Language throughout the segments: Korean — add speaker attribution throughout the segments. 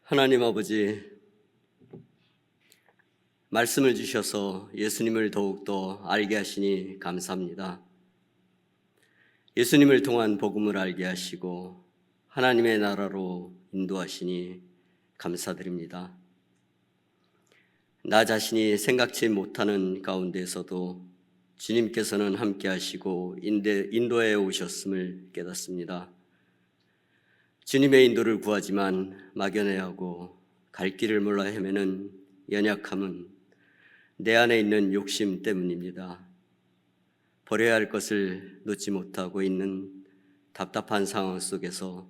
Speaker 1: 하나님 아버지, 말씀을 주셔서 예수님을 더욱더 알게 하시니 감사합니다. 예수님을 통한 복음을 알게 하시고 하나님의 나라로 인도하시니 감사드립니다. 나 자신이 생각지 못하는 가운데서도 주님께서는 함께 하시고 인도해 오셨음을 깨닫습니다. 주님의 인도를 구하지만 막연해하고 갈 길을 몰라 헤매는 연약함은 내 안에 있는 욕심 때문입니다. 버려야 할 것을 놓지 못하고 있는 답답한 상황 속에서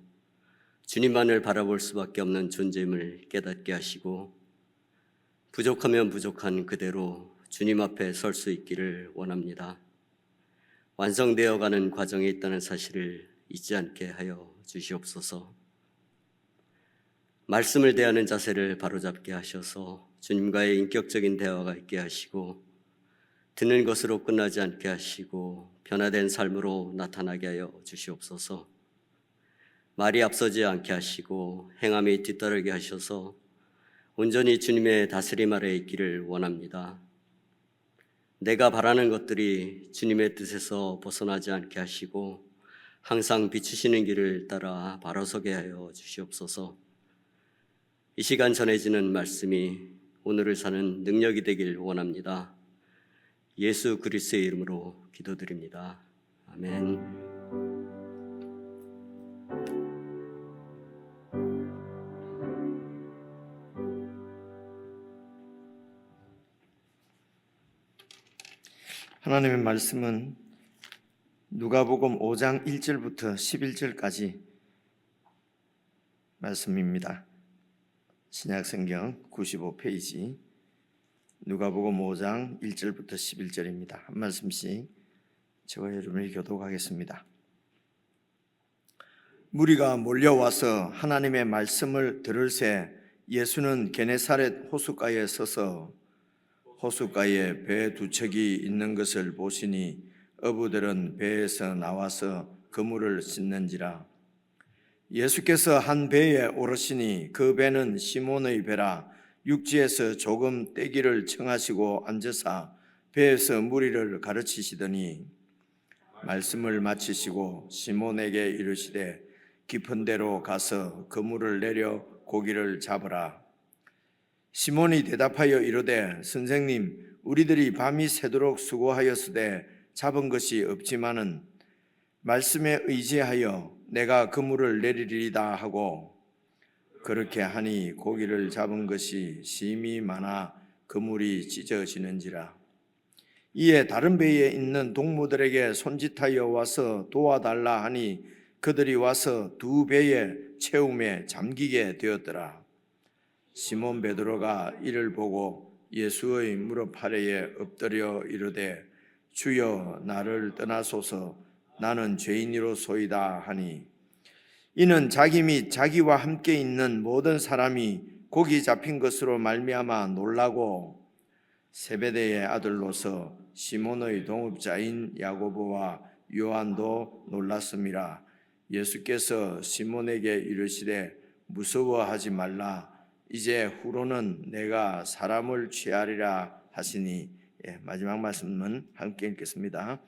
Speaker 1: 주님만을 바라볼 수밖에 없는 존재임을 깨닫게 하시고 부족하면 부족한 그대로 주님 앞에 설 수 있기를 원합니다. 완성되어 가는 과정에 있다는 사실을 잊지 않게 하여 주시옵소서. 말씀을 대하는 자세를 바로잡게 하셔서 주님과의 인격적인 대화가 있게 하시고 듣는 것으로 끝나지 않게 하시고 변화된 삶으로 나타나게 하여 주시옵소서. 말이 앞서지 않게 하시고 행함이 뒤따르게 하셔서 온전히 주님의 다스림 아래 있기를 원합니다. 내가 바라는 것들이 주님의 뜻에서 벗어나지 않게 하시고 항상 비추시는 길을 따라 바로 서게 하여 주시옵소서. 이 시간 전해지는 말씀이 오늘을 사는 능력이 되길 원합니다. 예수 그리스도의 이름으로 기도드립니다. 아멘.
Speaker 2: 하나님의 말씀은 누가복음 5장 1절부터 11절까지 말씀입니다. 신약성경 95페이지 누가복음 5장 1절부터 11절입니다. 한 말씀씩 저와 여러분이 교독하겠습니다. 무리가 몰려와서 하나님의 말씀을 들을새 예수는 게네사렛 호숫가에 서서 호숫가에 배 두 척이 있는 것을 보시니 어부들은 배에서 나와서 그물을 씻는지라. 예수께서 한 배에 오르시니 그 배는 시몬의 배라. 육지에서 조금 떼기를 청하시고 앉으사 배에서 무리를 가르치시더니 말씀을 마치시고 시몬에게 이르시되 깊은 데로 가서 그물을 내려 고기를 잡으라. 시몬이 대답하여 이르되 선생님, 우리들이 밤이 새도록 수고하였으되 잡은 것이 없지만은 말씀에 의지하여 내가 그물을 내리리이다 하고 그렇게 하니 고기를 잡은 것이 심히 많아 그물이 찢어지는지라. 이에 다른 배에 있는 동무들에게 손짓하여 와서 도와달라 하니 그들이 와서 두 배의 채움에 잠기게 되었더라. 시몬 베드로가 이를 보고 예수의 무릎 아래에 엎드려 이르되 주여 나를 떠나소서 나는 죄인이로소이다 하니 이는 자기 및 자기와 함께 있는 모든 사람이 고기 잡힌 것으로 말미암아 놀라고 세베대의 아들로서 시몬의 동업자인 야고보와 요한도 놀랐음이라. 예수께서 시몬에게 이르시되 무서워하지 말라. 이제 후로는 내가 사람을 취하리라 하시니. 마지막 말씀은 함께 읽겠습니다.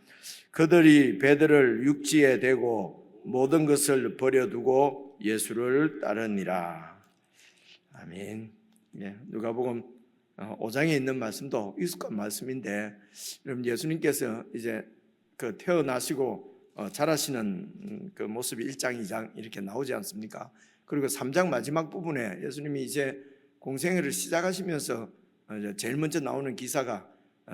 Speaker 2: 그들이 배들을 육지에 대고 모든 것을 버려두고 예수를 따르니라. 아멘. 누가복음 5장에 있는 말씀도 익숙한 말씀인데, 여러분 예수님께서 이제 그 태어나시고 자라시는 그 모습이 1장, 2장 이렇게 나오지 않습니까? 그리고 3장 마지막 부분에 예수님이 이제 공생애를 시작하시면서 제일 먼저 나오는 기사가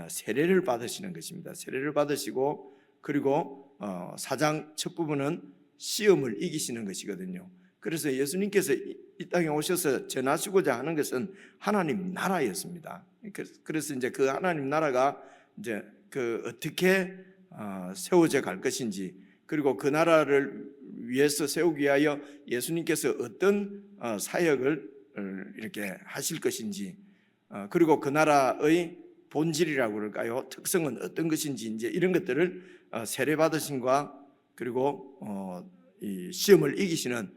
Speaker 2: 세례를 받으시는 것입니다. 세례를 받으시고 그리고 4장 첫 부분은 시험을 이기시는 것이거든요. 그래서 예수님께서 이 땅에 오셔서 전하시고자 하는 것은 하나님 나라였습니다. 그래서 이제 그 하나님 나라가 이제 그 어떻게 세워져 갈 것인지, 그리고 그 나라를 위해서 세우기 위하여 예수님께서 어떤 사역을 이렇게 하실 것인지, 그리고 그 나라의 본질이라고 그럴까요? 특성은 어떤 것인지, 이제 이런 것들을 세례 받으심과 그리고 이 시험을 이기시는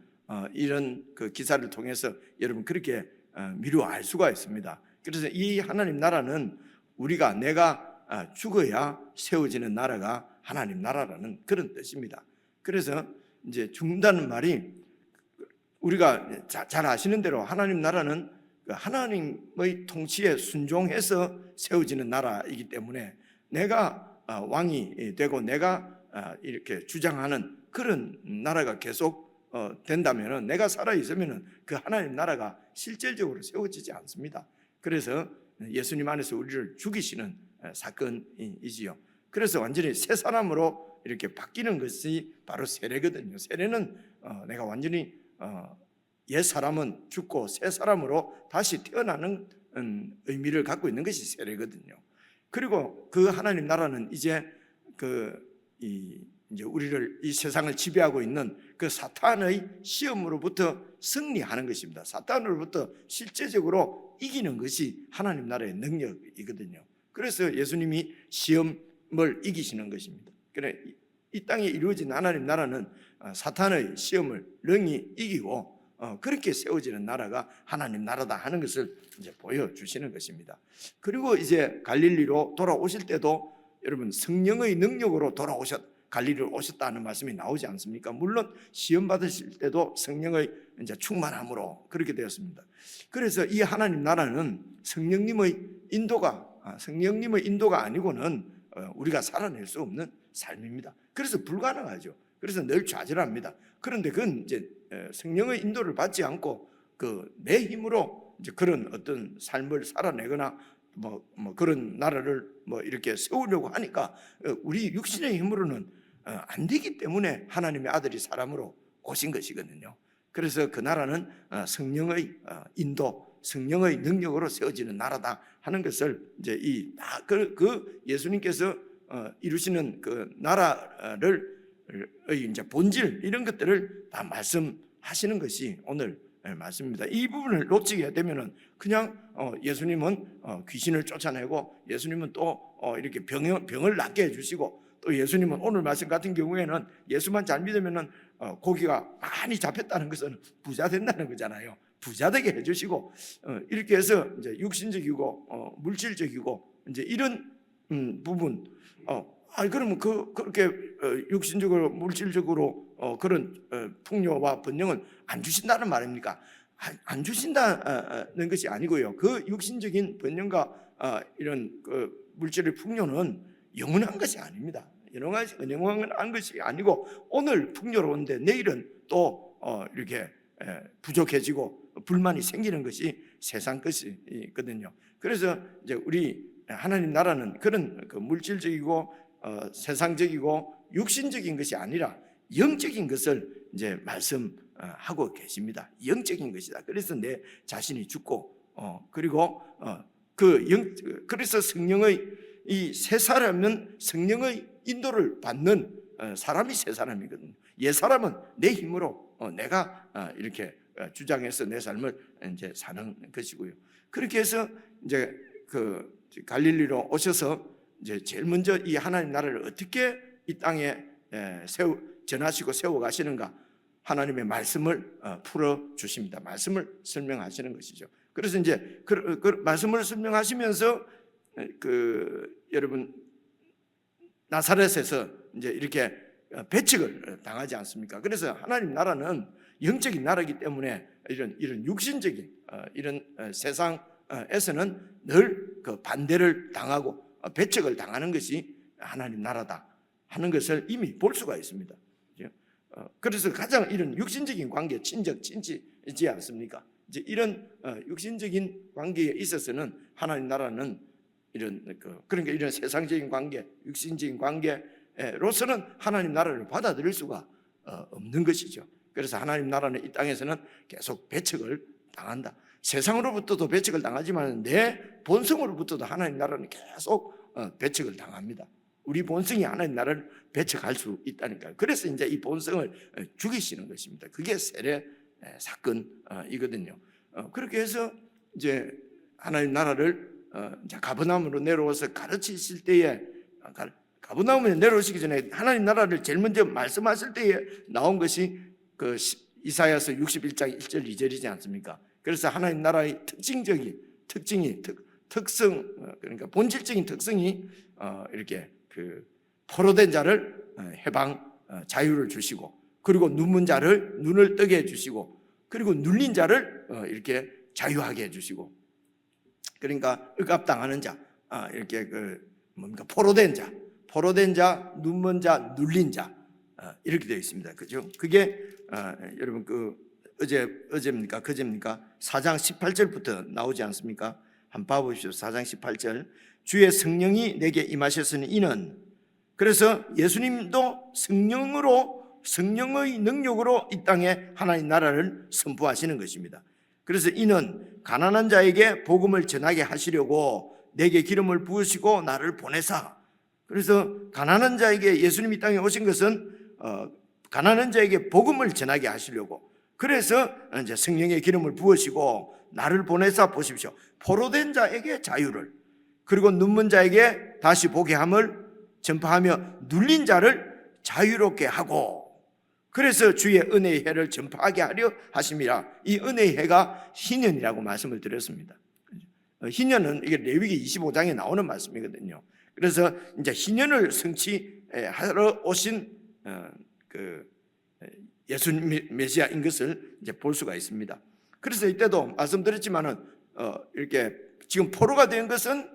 Speaker 2: 이런 그 기사를 통해서 여러분 그렇게 미루어 알 수가 있습니다. 그래서 이 하나님 나라는 내가 죽어야 세워지는 나라가 하나님 나라라는 그런 뜻입니다. 그래서 이제 죽는다는 말이 우리가 잘 아시는 대로 하나님 나라는 하나님의 통치에 순종해서 세워지는 나라이기 때문에 내가 왕이 되고 내가 이렇게 주장하는 그런 나라가 계속 된다면, 내가 살아있으면 그 하나님 나라가 실질적으로 세워지지 않습니다. 그래서 예수님 안에서 우리를 죽이시는 사건이지요. 그래서 완전히 새 사람으로 이렇게 바뀌는 것이 바로 세례거든요. 세례는 내가 완전히 옛 사람은 죽고 새 사람으로 다시 태어나는 의미를 갖고 있는 것이 세례거든요. 그리고 그 하나님 나라는 이제 이제 우리를, 이 세상을 지배하고 있는 그 사탄의 시험으로부터 승리하는 것입니다. 사탄으로부터 실제적으로 이기는 것이 하나님 나라의 능력이거든요. 그래서 예수님이 시험을 이기시는 것입니다. 그래, 이 땅에 이루어진 하나님 나라는 사탄의 시험을 능히 이기고 그렇게 세워지는 나라가 하나님 나라다 하는 것을 이제 보여주시는 것입니다. 그리고 이제 갈릴리로 돌아오실 때도 여러분 성령의 능력으로 갈릴리로 오셨다는 말씀이 나오지 않습니까? 물론 시험 받으실 때도 성령의 이제 충만함으로 그렇게 되었습니다. 그래서 이 하나님 나라는 성령님의 인도가 아니고는 우리가 살아낼 수 없는 삶입니다. 그래서 불가능하죠. 그래서 늘 좌절합니다. 그런데 그건 이제 성령의 인도를 받지 않고 내 힘으로 이제 그런 어떤 삶을 살아내거나 뭐 그런 나라를 이렇게 세우려고 하니까 우리 육신의 힘으로는 안 되기 때문에 하나님의 아들이 사람으로 오신 것이거든요. 그래서 그 나라는 성령의 인도, 성령의 능력으로 세워지는 나라다 하는 것을 이제 그 예수님께서 이루시는 그 나라를 이제 본질, 이런 것들을 다 말씀하시는 것이 오늘 말씀입니다. 이 부분을 놓치게 되면은 그냥 예수님은 귀신을 쫓아내고, 예수님은 또 이렇게 병을 낫게 해주시고, 또 예수님은 오늘 말씀 같은 경우에는 예수만 잘 믿으면은 고기가 많이 잡혔다는 것은 부자 된다는 거잖아요. 부자 되게 해주시고, 이렇게 해서 이제 육신적이고 물질적이고 이제 이런 부분. 그러면 그렇게 육신적으로 물질적으로 그런 풍요와 번영을 안 주신다는 말입니까? 안 주신다는 것이 아니고요. 그 육신적인 번영과 이런 물질의 풍요는 영원한 것이 아닙니다. 영원한 것이 아니고 오늘 풍요로운데 내일은 또 이렇게 부족해지고 불만이 생기는 것이 세상 것이거든요. 그래서 이제 우리 하나님 나라는 그런 물질적이고 세상적이고 육신적인 것이 아니라 영적인 것을 이제 말씀하고 계십니다. 영적인 것이다. 그래서 내 자신이 죽고 그리고 그래서 성령의 이 새 사람은 성령의 인도를 받는 사람이 새 사람이거든요. 옛 사람은 내 힘으로 내가 이렇게 주장해서 내 삶을 이제 사는 것이고요. 그렇게 해서 이제 갈릴리로 오셔서 이제 제일 먼저 이 하나님 나라를 어떻게 이 땅에 전하시고 세워 가시는가, 하나님의 말씀을 풀어 주십니다. 말씀을 설명하시는 것이죠. 그래서 이제 그 말씀을 설명하시면서 여러분 나사렛에서 이제 이렇게 배척을 당하지 않습니까? 그래서 하나님 나라는 영적인 나라이기 때문에 이런 육신적인 이런 세상에서는 늘 그 반대를 당하고 배척을 당하는 것이 하나님 나라다 하는 것을 이미 볼 수가 있습니다. 그래서 가장 이런 육신적인 관계, 친족, 친지이지 않습니까? 이제 이런 육신적인 관계에 있어서는 하나님 나라는 그러니까 이런 세상적인 관계, 육신적인 관계로서는 하나님 나라를 받아들일 수가 없는 것이죠. 그래서 하나님 나라는 이 땅에서는 계속 배척을 당한다. 세상으로부터도 배척을 당하지만 내 본성으로부터도 하나님 나라는 계속 배척을 당합니다. 우리 본성이 하나님 나라를 배척할 수 있다니까요. 그래서 이제 이 본성을 죽이시는 것입니다. 그게 세례 사건이거든요. 그렇게 해서 이제 하나님 나라를 가버나움으로 내려와서 가르치실 때에, 가버나움에 내려오시기 전에 하나님 나라를 제일 먼저 말씀하실 때에 나온 것이 이사야서 61장 1절 2절이지 않습니까? 그래서 하나님 나라의 특성, 그러니까 본질적인 특성이 이렇게 그 포로된 자를 해방 자유를 주시고, 그리고 눈먼 자를 눈을 뜨게 해주시고, 그리고 눌린 자를 이렇게 자유하게 해주시고, 그러니까 억압당하는 자, 이렇게 그 뭡니까 포로된 자, 눈먼 자, 눌린 자, 이렇게 되어 있습니다. 그죠? 그게 여러분 그 어제입니까 그제입니까 4장 18절부터 나오지 않습니까? 한번 봐보십시오. 4장 18절. 주의 성령이 내게 임하셨으니 이는, 그래서 예수님도 성령의 능력으로 이 땅에 하나님 나라를 선포하시는 것입니다. 그래서 이는 가난한 자에게 복음을 전하게 하시려고 내게 기름을 부으시고 나를 보내사. 그래서 가난한 자에게, 예수님이 이 땅에 오신 것은 가난한 자에게 복음을 전하게 하시려고, 그래서 이제 성령의 기름을 부으시고 나를 보내사, 보십시오, 포로된 자에게 자유를, 그리고 눈먼 자에게 다시 보게 함을 전파하며 눌린 자를 자유롭게 하고, 그래서 주의 은혜의 해를 전파하게 하려 하심이라. 이 은혜의 해가 희년이라고 말씀을 드렸습니다. 희년은 이게 레위기 25장에 나오는 말씀이거든요. 그래서 이제 희년을 성취하러 오신 그 예수님 메시아인 것을 이제 볼 수가 있습니다. 그래서 이때도 말씀드렸지만은 이렇게 지금 포로가 된 것은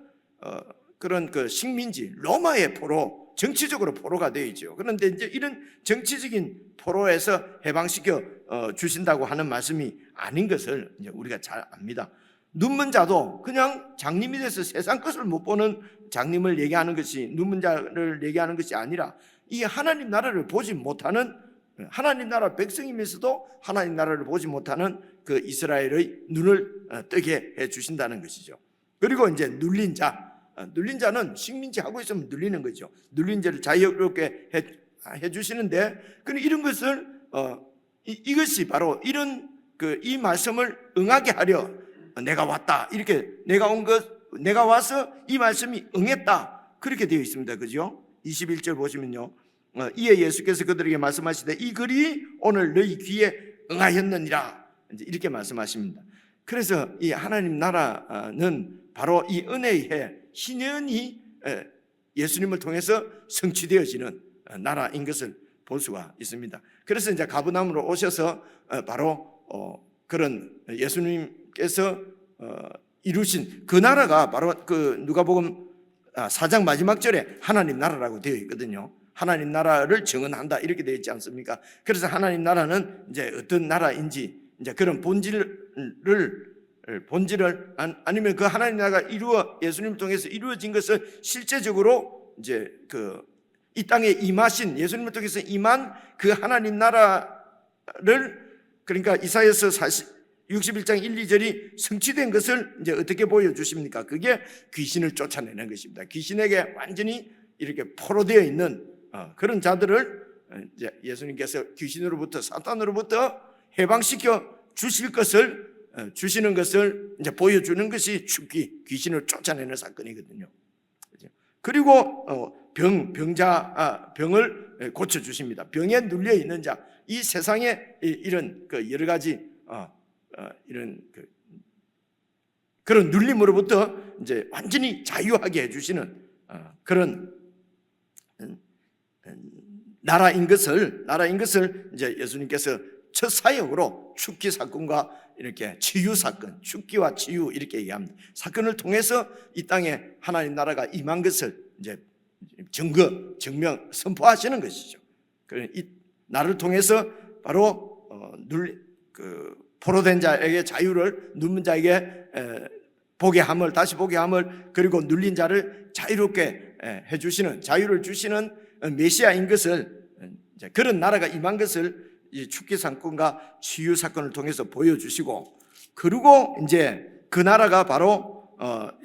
Speaker 2: 그런 그 식민지 로마의 포로, 정치적으로 포로가 되어있죠. 그런데 이제 이런 정치적인 포로에서 해방시켜 주신다고 하는 말씀이 아닌 것을 이제 우리가 잘 압니다. 눈먼 자도 그냥 장님이 돼서 세상 것을 못 보는 장님을 얘기하는 것이, 눈먼 자를 얘기하는 것이 아니라 이 하나님 나라를 보지 못하는, 하나님 나라 백성이면서도 하나님 나라를 보지 못하는 그 이스라엘의 눈을 뜨게 해 주신다는 것이죠. 그리고 이제 눌린 자는 식민지 하고 있으면 눌리는 거죠. 눌린 자를 자유롭게 해 주시는데, 이런 것을 이것이 바로 이런 이 말씀을 응하게 하려 내가 왔다, 이렇게 내가 와서 이 말씀이 응했다, 그렇게 되어 있습니다. 그죠? 21절 보시면요, 이에 예수께서 그들에게 말씀하시되 이 글이 오늘 너희 귀에 응하였느니라, 이제 이렇게 말씀하십니다. 그래서 이 하나님 나라는 바로 이 은혜의 해 희년이 예수님을 통해서 성취되어지는 나라인 것을 볼 수가 있습니다. 그래서 이제 가버나움으로 오셔서 바로 그런 예수님께서 이루신 그 나라가 바로 그 누가복음 4장 마지막 절에 하나님 나라라고 되어 있거든요. 하나님 나라를 증언한다, 이렇게 되어 있지 않습니까? 그래서 하나님 나라는 이제 어떤 나라인지, 이제 그런 본질을 아니면 그 하나님 나라가 예수님을 통해서 이루어진 것을 실제적으로 이제 이 땅에 임하신, 예수님을 통해서 임한 그 하나님 나라를, 그러니까 이사야서 61장 1, 2절이 성취된 것을 이제 어떻게 보여주십니까? 그게 귀신을 쫓아내는 것입니다. 귀신에게 완전히 이렇게 포로되어 있는 그런 자들을 이제 예수님께서 귀신으로부터, 사탄으로부터 해방시켜 주시는 것을 이제 보여주는 것이 축기, 귀신을 쫓아내는 사건이거든요. 그리고 병을 고쳐 주십니다. 병에 눌려 있는 자, 이 세상에 이런 여러 가지 이런 그런 눌림으로부터 이제 완전히 자유하게 해주시는 그런 나라인 것을 이제 예수님께서 첫 사역으로 축기 사건과 이렇게 치유 사건, 축기와 치유 이렇게 얘기합니다. 사건을 통해서 이 땅에 하나님 나라가 임한 것을 이제 증명, 선포하시는 것이죠. 이 나를 통해서 바로 포로된 자에게 자유를, 눈먼 자에게 보게 함을, 다시 보게 함을, 그리고 눌린 자를 자유롭게 해주시는, 자유를 주시는 메시아인 것을, 이제 그런 나라가 임한 것을 이 축기 사건과 치유 사건을 통해서 보여주시고, 그리고 이제 그 나라가 바로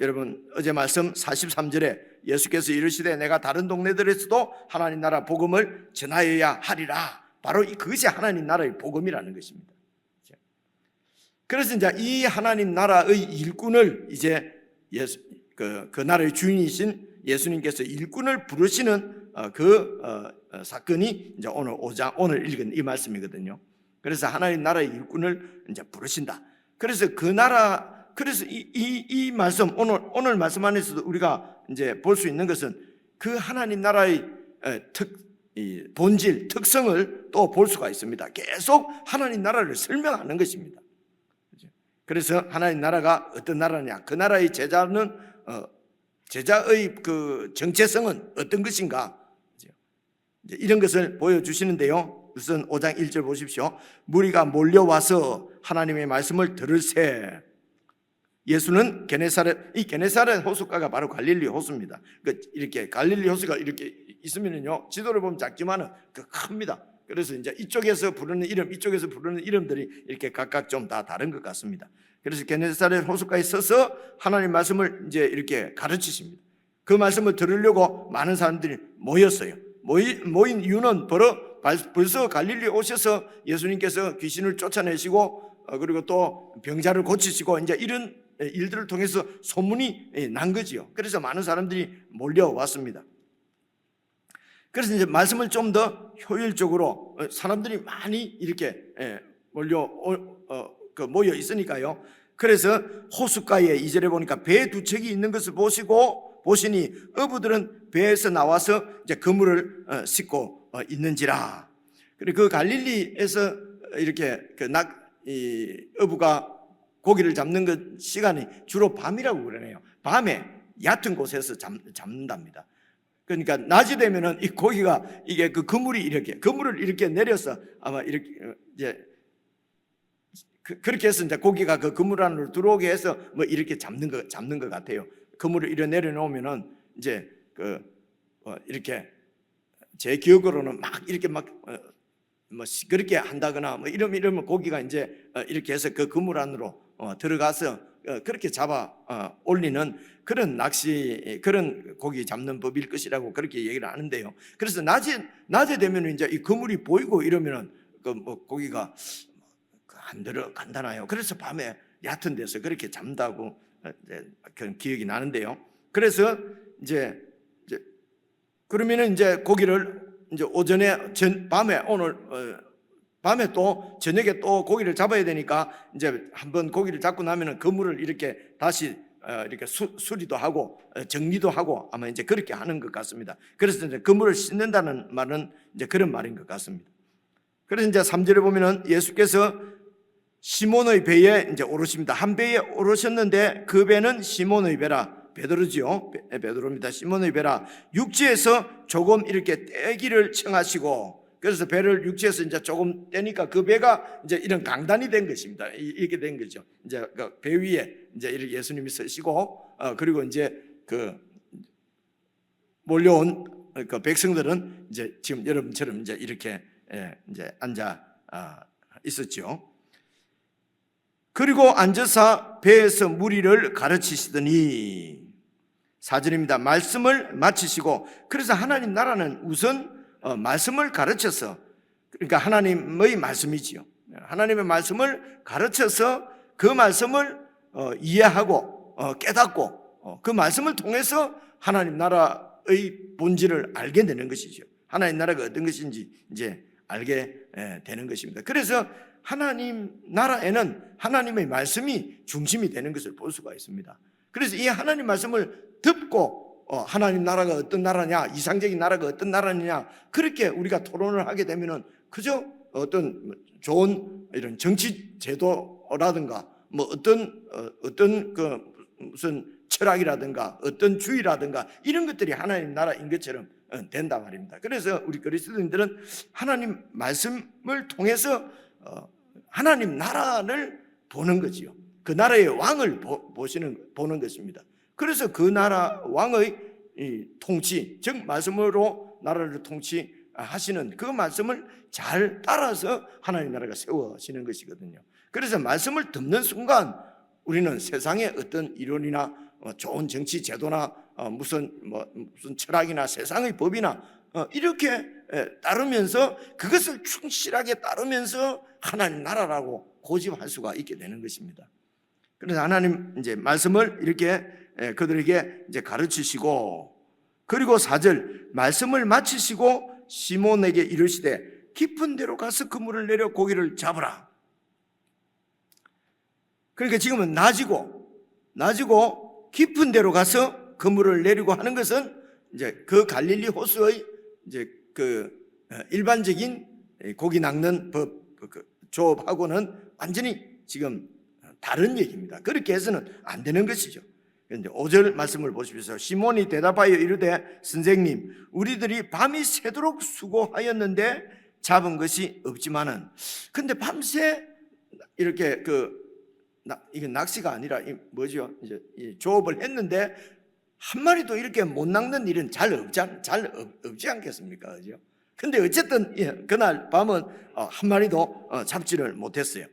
Speaker 2: 여러분 어제 말씀 43절에 예수께서 이르시되 내가 다른 동네들에서도 하나님 나라 복음을 전하여야 하리라, 바로 그것이 하나님 나라의 복음이라는 것입니다. 그래서 이제 이 하나님 나라의 일꾼을 이제 그 나라의 주인이신 예수님께서 일꾼을 부르시는 사건이 이제 오늘 읽은 이 말씀이거든요. 그래서 하나님 나라의 일꾼을 이제 부르신다. 그래서 그래서 이 말씀 오늘 말씀 안에서도 우리가 이제 볼 수 있는 것은 그 하나님 나라의 본질, 특성을 또 볼 수가 있습니다. 계속 하나님 나라를 설명하는 것입니다. 그래서 하나님 나라가 어떤 나라냐, 그 나라의 제자의 그 정체성은 어떤 것인가, 이런 것을 보여주시는데요. 우선 5장 1절 보십시오. 무리가 몰려와서 하나님의 말씀을 들을새. 예수는 이 게네사렛 호숫가가 바로 갈릴리 호수입니다. 이렇게 갈릴리 호수가 이렇게 있으면요, 지도를 보면 작지만은 큽니다. 그래서 이제 이쪽에서 부르는 이름, 이쪽에서 부르는 이름들이 이렇게 각각 좀 다 다른 것 같습니다. 그래서 게네사렛 호숫가에 서서 하나님 말씀을 이제 이렇게 가르치십니다. 그 말씀을 들으려고 많은 사람들이 모였어요. 모인 이유는 벌써 갈릴리 오셔서 예수님께서 귀신을 쫓아내시고 그리고 또 병자를 고치시고 이제 이런 일들을 통해서 소문이 난 거지요. 그래서 많은 사람들이 몰려왔습니다. 그래서 이제 말씀을 좀 더 효율적으로 사람들이 많이 이렇게 모여 있으니까요. 그래서 호숫가에 2절에 보니까 배 두 척이 있는 것을 보시니 어부들은 배에서 나와서 이제 그물을 싣고 있는지라. 그리고 그 갈릴리에서 이렇게 어부가 고기를 잡는 그 시간이 주로 밤이라고 그러네요. 밤에 얕은 곳에서 잡는답니다. 그러니까 낮이 되면은 이 고기가 이게 그 그물을 이렇게 내려서 아마 이렇게 이제 그렇게 해서 이제 고기가 그 그물 안으로 들어오게 해서 뭐 이렇게 잡는 것 같아요. 그물을 이렇게 내려놓으면은 이제 이렇게 제 기억으로는 막 이렇게 뭐 그렇게 한다거나 뭐 이러면 고기가 이제 이렇게 해서 그 그물 안으로 들어가서 그렇게 잡아 올리는 그런 그런 고기 잡는 법일 것이라고 그렇게 얘기를 하는데요. 그래서 낮에 되면 이제 이 그물이 보이고 이러면은 고기가 안 들어간다나요. 그래서 밤에 얕은 데서 그렇게 잡는다고 그런 기억이 나는데요. 그래서 이제 그러면은 이제 고기를 이제 밤에 또 저녁에 또 고기를 잡아야 되니까 이제 한번 고기를 잡고 나면은 그물을 이렇게 다시 이렇게 수리도 하고 정리도 하고 아마 이제 그렇게 하는 것 같습니다. 그래서 이제 그물을 씻는다는 말은 이제 그런 말인 것 같습니다. 그래서 이제 3절에 보면은 예수께서 시몬의 배에 이제 오르십니다. 한 배에 오르셨는데 그 배는 시몬의 배라. 베드로지요. 베드로입니다. 시몬의 배라. 육지에서 조금 이렇게 떼기를 청하시고, 그래서 배를 육지에서 이제 조금 떼니까 그 배가 이제 이런 강단이 된 것입니다. 이렇게 된 거죠. 이제 그 배 위에 이제 이렇게 예수님이 서시고, 그리고 이제 그 몰려온 그 백성들은 이제 지금 여러분처럼 이제 이렇게 이제 앉아 있었죠. 그리고 앉아서 배에서 무리를 가르치시더니 4절입니다. 말씀을 마치시고, 그래서 하나님 나라는 우선 말씀을 가르쳐서, 그러니까 하나님의 말씀이지요. 하나님의 말씀을 가르쳐서 그 말씀을 이해하고 깨닫고 그 말씀을 통해서 하나님 나라의 본질을 알게 되는 것이죠. 하나님 나라가 어떤 것인지 이제 알게 되는 것입니다. 그래서 하나님 나라에는 하나님의 말씀이 중심이 되는 것을 볼 수가 있습니다. 그래서 이 하나님 말씀을 듣고 하나님 나라가 어떤 나라냐, 이상적인 나라가 어떤 나라냐, 그렇게 우리가 토론을 하게 되면은 그저 어떤 좋은 이런 정치 제도라든가 뭐 어떤 그 무슨 철학이라든가 어떤 주의라든가 이런 것들이 하나님 나라인 것처럼 된다 말입니다. 그래서 우리 그리스도인들은 하나님 말씀을 통해서 하나님 나라를 보는 거지요. 그 나라의 왕을 보는 것입니다. 그래서 그 나라 왕의 통치, 즉 말씀으로 나라를 통치하시는 그 말씀을 잘 따라서 하나님 나라가 세워지는 것이거든요. 그래서 말씀을 듣는 순간 우리는 세상의 어떤 이론이나 좋은 정치 제도나 무슨 철학이나 세상의 법이나 이렇게 따르면서 그것을 충실하게 따르면서 하나님 나라라고 고집할 수가 있게 되는 것입니다. 그래서 하나님 이제 말씀을 이렇게 그들에게 이제 가르치시고, 그리고 4절 말씀을 마치시고 시몬에게 이르시되 깊은 데로 가서 그물을 내려 고기를 잡으라. 그러니까 지금은 낮이고 깊은 데로 가서 그물을 내리고 하는 것은 이제 그 갈릴리 호수의 이제 그 일반적인 고기 낚는 법, 조업하고는 완전히 지금 다른 얘기입니다. 그렇게 해서는 안 되는 것이죠. 그런데 5절 말씀을 보십시오. 시몬이 대답하여 이르되 선생님, 우리들이 밤이 새도록 수고하였는데 잡은 것이 없지만은, 근데 밤새 이렇게 이게 낚시가 아니라 뭐죠? 이제 조업을 했는데 한 마리도 이렇게 못 낚는 일은 잘 없지 않겠습니까? 그죠? 근데 어쨌든 그날 밤은 한 마리도 잡지를 못했어요.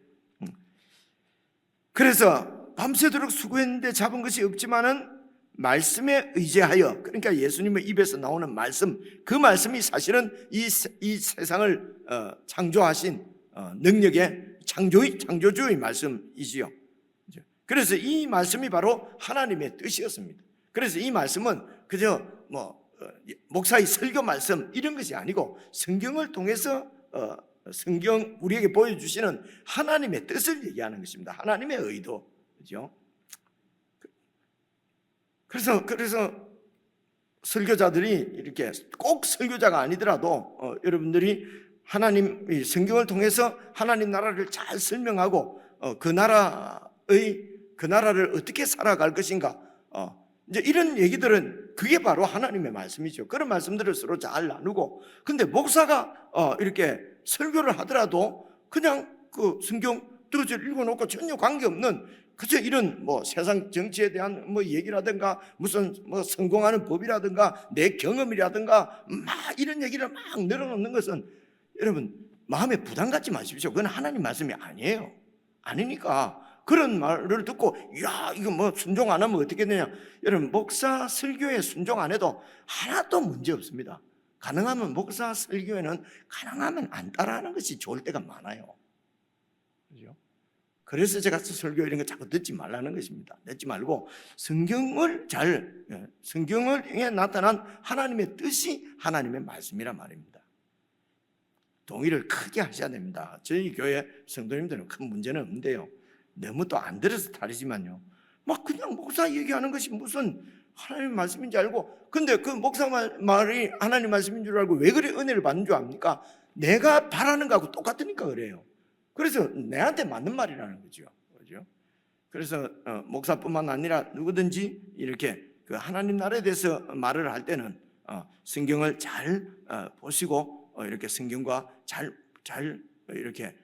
Speaker 2: 그래서 밤새도록 수고했는데 잡은 것이 없지만은 말씀에 의지하여, 그러니까 예수님의 입에서 나오는 말씀, 그 말씀이 사실은 이 세상을 창조하신 능력의 창조주의 말씀이지요. 그래서 이 말씀이 바로 하나님의 뜻이었습니다. 그래서 이 말씀은 그저 목사의 설교 말씀 이런 것이 아니고 성경을 통해서 성경 우리에게 보여주시는 하나님의 뜻을 얘기하는 것입니다. 하나님의 의도, 그죠? 그래서 설교자들이 이렇게 꼭 설교자가 아니더라도 여러분들이 하나님 성경을 통해서 하나님 나라를 잘 설명하고 그 나라를 어떻게 살아갈 것인가, 이제 이런 얘기들은 그게 바로 하나님의 말씀이죠. 그런 말씀들을 서로 잘 나누고, 근데 목사가 이렇게 설교를 하더라도 그냥 그 성경 두루두루 읽어놓고 전혀 관계없는 그저 이런 세상 정치에 대한 얘기라든가 무슨 성공하는 법이라든가 내 경험이라든가 막 이런 얘기를 막 늘어놓는 것은 여러분 마음에 부담 갖지 마십시오. 그건 하나님 말씀이 아니에요. 아니니까 그런 말을 듣고 야 이거 순종 안 하면 어떻게 되냐. 여러분 목사 설교에 순종 안 해도 하나도 문제 없습니다. 가능하면 목사 설교에는 가능하면 안 따라하는 것이 좋을 때가 많아요. 그죠? 그래서 제가 설교 이런 거 자꾸 듣지 말라는 것입니다. 듣지 말고 성경을 성경에 나타난 하나님의 뜻이 하나님의 말씀이란 말입니다. 동의를 크게 하셔야 됩니다. 저희 교회 성도님들은 큰 문제는 없는데요. 너무 또 안 들어서 다르지만요. 막 그냥 목사 얘기하는 것이 무슨 하나님 말씀인지 알고, 근데 그 목사 말이 하나님 말씀인 줄 알고 왜 그래 은혜를 받는 줄 압니까? 내가 바라는 거하고 똑같으니까 그래요. 그래서 내한테 맞는 말이라는 거죠. 그죠? 그래서 목사뿐만 아니라 누구든지 이렇게 그 하나님 나라에 대해서 말을 할 때는 성경을 잘 보시고 이렇게 성경과 잘 이렇게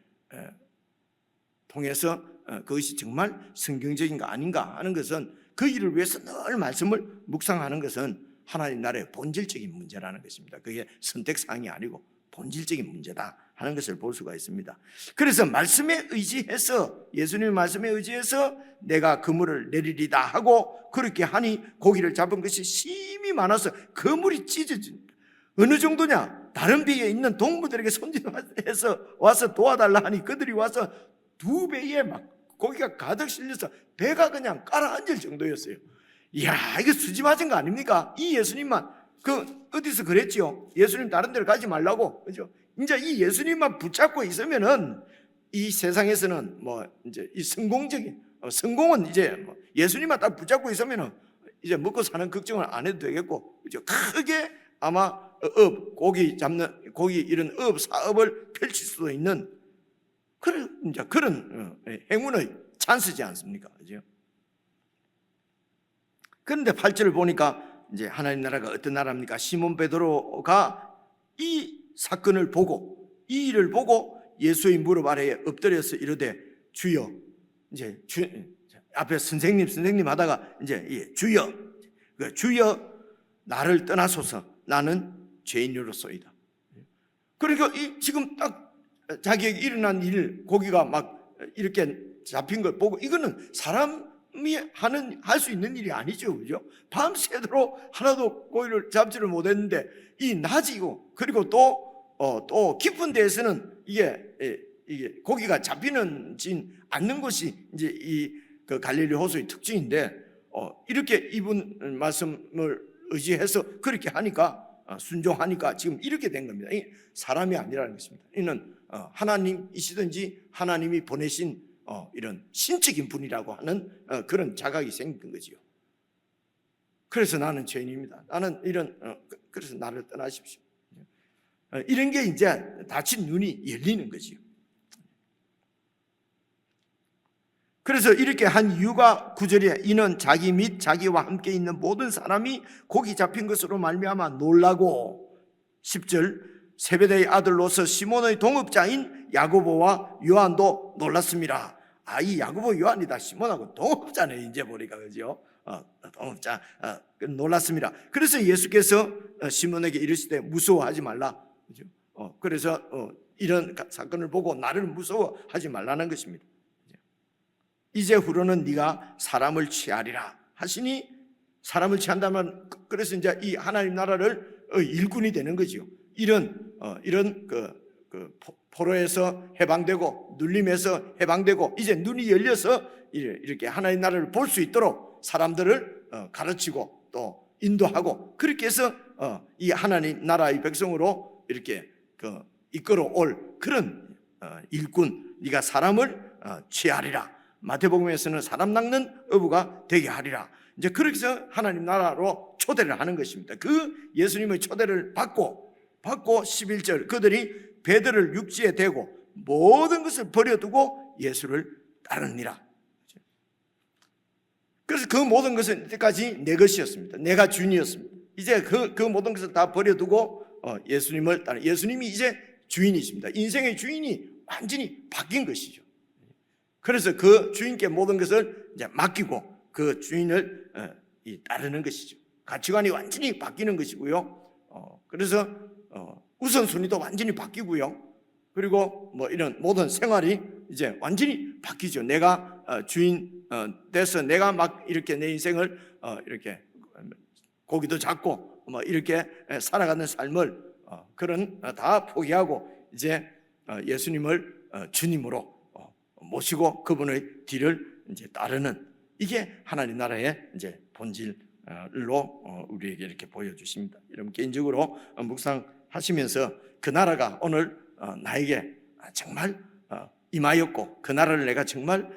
Speaker 2: 통해서 그것이 정말 성경적인가 아닌가 하는 것은 그 일을 위해서 늘 말씀을 묵상하는 것은 하나님 나라의 본질적인 문제라는 것입니다. 그게 선택사항이 아니고 본질적인 문제다 하는 것을 볼 수가 있습니다. 그래서 말씀에 의지해서, 예수님의 말씀에 의지해서 내가 그물을 내리리다 하고 그렇게 하니 고기를 잡은 것이 심히 많아서 그물이 찢어집니다. 어느 정도냐? 다른 배에 있는 동무들에게 손질해서 와서 도와달라 하니 그들이 와서 2배에 막 고기가 가득 실려서 배가 그냥 가라앉을 정도였어요. 이야, 이거 수지 맞은 거 아닙니까? 이 예수님만 어디서 그랬지요? 예수님 다른 데로 가지 말라고, 그죠? 이제 이 예수님만 붙잡고 있으면은 이 세상에서는 이제 이 성공은 이제 예수님만 딱 붙잡고 있으면은 이제 먹고 사는 걱정을 안 해도 되겠고, 그죠? 크게 아마 고기 이런 사업을 펼칠 수도 있는 그런 행운의 찬스지 않습니까? 그죠? 그런데 8절을 보니까 이제 하나님 나라가 어떤 나라입니까? 시몬 베드로가 이 사건을 보고, 이 일을 보고 예수의 무릎 아래에 엎드려서 이르되 주여, 이제 앞에 선생님 하다가 이제 주여 나를 떠나소서, 나는 죄인으로소이다. 그러니까 지금 딱 자기에게 일어난 일, 고기가 막 이렇게 잡힌 걸 보고, 이거는 사람이 할 수 있는 일이 아니죠, 그죠? 밤새도록 하나도 고기를 잡지를 못했는데 이 낮이고, 그리고 또 깊은 데에서는 이게 고기가 잡히는 않는 것이 이제 그 갈릴리 호수의 특징인데, 이렇게 이분 말씀을 의지해서 그렇게 하니까 순종하니까 지금 이렇게 된 겁니다. 이 사람이 아니라는 것입니다. 이는 하나님이시든지 하나님이 보내신 이런 신적인 분이라고 하는 그런 자각이 생긴 거지요. 그래서 나는 죄인입니다. 나는 그래서 나를 떠나십시오. 이런 게 이제 닫힌 눈이 열리는 거지요. 그래서 이렇게 한 이유가 9절에 이는 자기 및 자기와 함께 있는 모든 사람이 고기 잡힌 것으로 말미암아 놀라고 10절 세베대의 아들로서 시몬의 동업자인 야고보와 요한도 놀랐습니다. 이 야고보 요한이다. 시몬하고 동업자네 이제 보니까 그죠? 동업자 놀랐습니다. 그래서 예수께서 시몬에게 이르시되 무서워하지 말라. 그죠? 그래서 이런 사건을 보고 나를 무서워하지 말라는 것입니다. 이제 후로는 네가 사람을 취하리라 하시니 사람을 취한다면 그래서 이제 이 하나님 나라를 일꾼이 되는 거죠. 이런 포로에서 해방되고 눌림에서 해방되고 이제 눈이 열려서 이렇게 하나님 나라를 볼 수 있도록 사람들을 가르치고 또 인도하고 그렇게 해서 이 하나님 나라의 백성으로 이렇게 이끌어올 그런 일꾼 네가 사람을 취하리라. 마태복음에서는 사람 낚는 어부가 되게 하리라. 이제 그렇게 해서 하나님 나라로 초대를 하는 것입니다. 그 예수님의 초대를 받고 11절 그들이 배들을 육지에 대고 모든 것을 버려두고 예수를 따르니라. 그래서 그 모든 것은 이때까지 내 것이었습니다. 내가 주인이었습니다. 이제 그 모든 것을 다 버려두고 예수님을 따르. 예수님이 이제 주인이십니다. 인생의 주인이 완전히 바뀐 것이죠. 그래서 그 주인께 모든 것을 이제 맡기고 그 주인을 따르는 것이죠. 가치관이 완전히 바뀌는 것이고요. 그래서 우선순위도 완전히 바뀌고요. 그리고 뭐 이런 모든 생활이 이제 완전히 바뀌죠. 내가 주인 돼서 내가 막 이렇게 내 인생을 이렇게 고기도 잡고 뭐 이렇게 살아가는 삶을 그런 다 포기하고 이제 예수님을 주님으로 모시고 그분의 뒤를 이제 따르는 이게 하나님 나라의 이제 본질로 우리에게 이렇게 보여주십니다. 여러분 개인적으로 묵상하시면서 그 나라가 오늘 나에게 정말 임하였고 그 나라를 내가 정말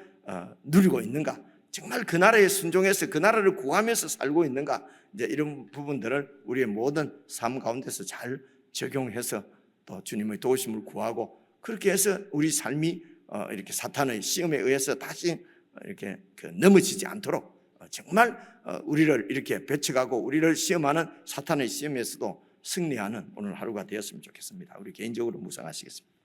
Speaker 2: 누리고 있는가? 정말 그 나라에 순종해서 그 나라를 구하면서 살고 있는가? 이제 이런 부분들을 우리의 모든 삶 가운데서 잘 적용해서 또 주님의 도우심을 구하고 그렇게 해서 우리 삶이 이렇게 사탄의 시험에 의해서 다시 이렇게 넘어지지 않도록 정말 우리를 이렇게 배척하고 우리를 시험하는 사탄의 시험에서도 승리하는 오늘 하루가 되었으면 좋겠습니다. 우리 개인적으로 묵상하시겠습니다.